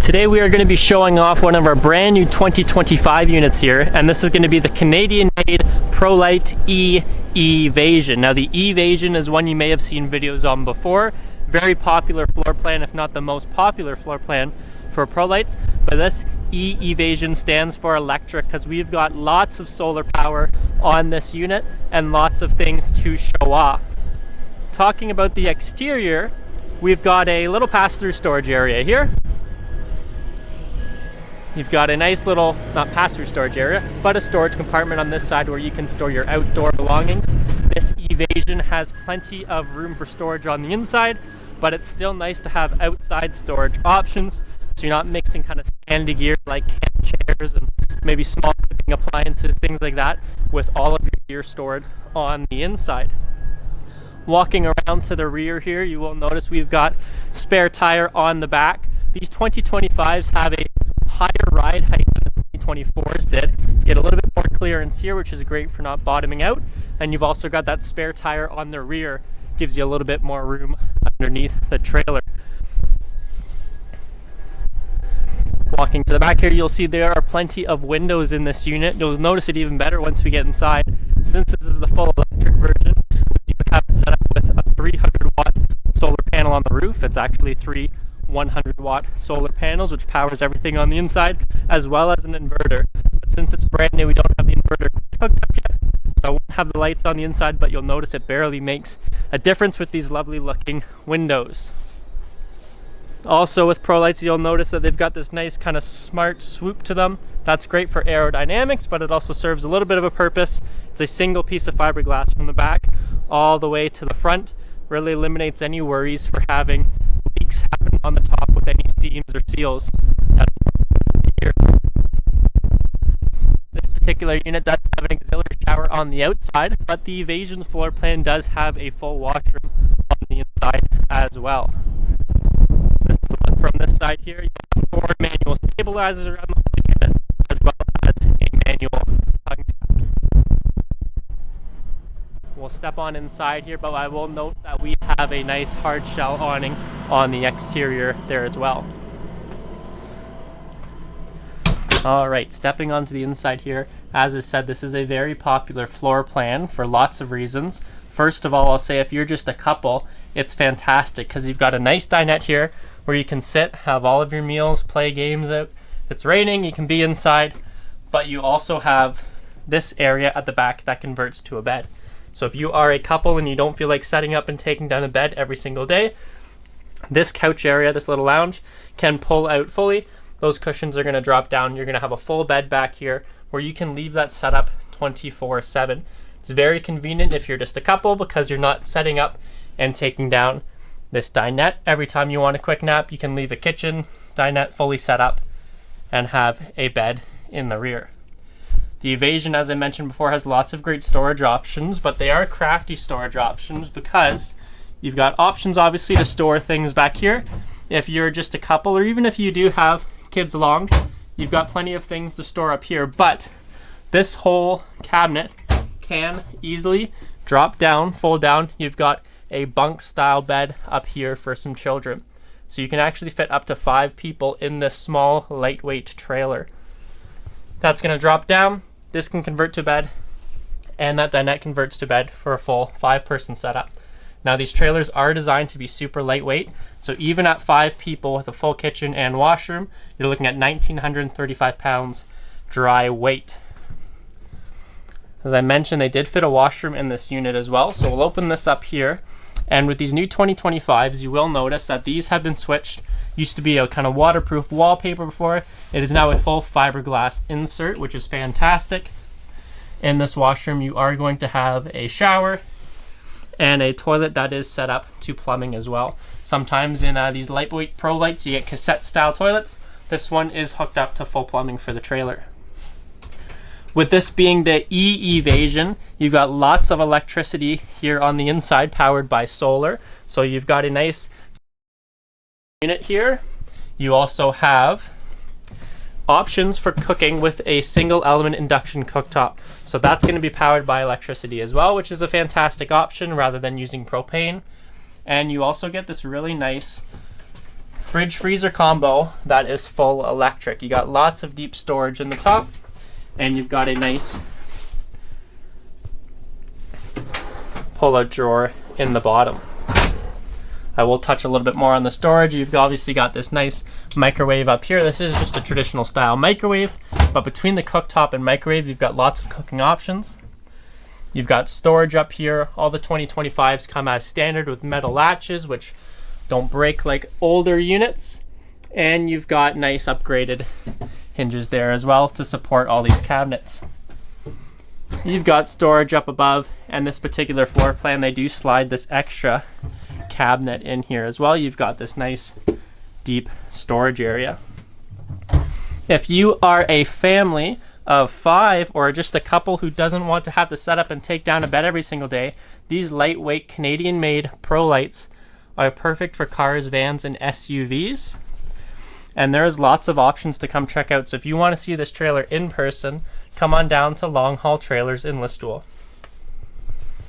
Today we are going to be showing off one of our brand new 2025 units here, and this is going to be the Canadian-made Prolite E Evasion. Now the Evasion is one you may have seen videos on before. Very popular floor plan, if not the most popular floor plan for Prolites. But this E Evasion stands for electric because we've got lots of solar power on this unit and lots of things to show off. Talking about the exterior, we've got a little pass-through storage area here. You've got a nice little, not pass-through storage area, but a storage compartment on this side where you can store your outdoor belongings. This Evasion has plenty of room for storage on the inside, but it's still nice to have outside storage options, so you're not mixing kind of standy gear like camp chairs and maybe small cooking appliances, things like that, with all of your gear stored on the inside. Walking around to the rear here, you will notice we've got spare tire on the back. These 2025s have a higher ride height than the 2024s did. You get a little bit more clearance here, which is great for not bottoming out. And you've also got that spare tire on the rear, gives you a little bit more room underneath the trailer. Walking to the back here, you'll see there are plenty of windows in this unit. You'll notice it even better once we get inside. Since this is the full electric version, we do have it set up with a 300-watt solar panel on the roof. It's actually three 100-watt solar panels, which powers everything on the inside, as well as an inverter. But since it's brand new, we don't have the inverter hooked up yet, so I won't have the lights on the inside, but you'll notice it barely makes a difference with these lovely looking windows. Also with Prolites, you'll notice that they've got this nice kind of smart swoop to them. That's great for aerodynamics, but it also serves a little bit of a purpose. It's a single piece of fiberglass from the back all the way to the front. Really eliminates any worries for having leaks happen on the top with any seams or seals. This particular unit does have an auxiliary shower on the outside, but the Evasion floor plan does have a full washroom on the inside as well. This is a look from this side here. You have 4 manual stabilizers around the whole unit, as well as a manual tongue jack. We'll step on inside here, but I will note that we have a nice hard shell awning on the exterior there as well. Alright, stepping onto the inside here, as I said, this is a very popular floor plan for lots of reasons. First of all, I'll say if you're just a couple, it's fantastic because you've got a nice dinette here where you can sit, have all of your meals, play games out. If it's raining, you can be inside, but you also have this area at the back that converts to a bed. So if you are a couple and you don't feel like setting up and taking down a bed every single day, this couch area, this little lounge, can pull out fully. Those cushions are going to drop down. You're going to have a full bed back here where you can leave that set up 24/7. It's very convenient if you're just a couple because you're not setting up and taking down this dinette. Every time you want a quick nap, you can leave a kitchen dinette fully set up and have a bed in the rear. The Evasion, as I mentioned before, has lots of great storage options, but they are crafty storage options because you've got options obviously to store things back here. If you're just a couple, or even if you do have kids along, you've got plenty of things to store up here, but this whole cabinet can easily drop down, fold down. You've got a bunk style bed up here for some children. So you can actually fit up to 5 people in this small lightweight trailer. That's going to drop down. This can convert to bed, and that dinette converts to bed for a full 5-person setup. Now these trailers are designed to be super lightweight, so even at 5 people with a full kitchen and washroom, you're looking at 1,935 pounds dry weight. As I mentioned, they did fit a washroom in this unit as well, so we'll open this up here. And with these new 2025s, you will notice that these have been switched. Used to be a kind of waterproof wallpaper before. It is now a full fiberglass insert, which is fantastic. In this washroom, you are going to have a shower and a toilet that is set up to plumbing as well. Sometimes in these lightweight Prolites, you get cassette style toilets. This one is hooked up to full plumbing for the trailer. With this being the E Evasion, you've got lots of electricity here on the inside powered by solar. So you've got a nice unit here. You also have options for cooking with a single element induction cooktop. So that's going to be powered by electricity as well, which is a fantastic option rather than using propane. And you also get this really nice fridge freezer combo that is full electric. You got lots of deep storage in the top, and you've got a nice pull-out drawer in the bottom. I will touch a little bit more on the storage. You've obviously got this nice microwave up here. This is just a traditional style microwave, but between the cooktop and microwave, you've got lots of cooking options. You've got storage up here. All the 2025s come as standard with metal latches, which don't break like older units. And you've got nice upgraded hinges there as well to support all these cabinets. You've got storage up above, and this particular floor plan, they do slide this extra cabinet in here as well. You've got this nice deep storage area. If you are a family of 5 or just a couple who doesn't want to have to set up and take down a bed every single day, these lightweight Canadian made Prolites are perfect for cars, vans, and SUVs. And there's lots of options to come check out. So if you want to see this trailer in person, come on down to Long Haul Trailers in Listowel.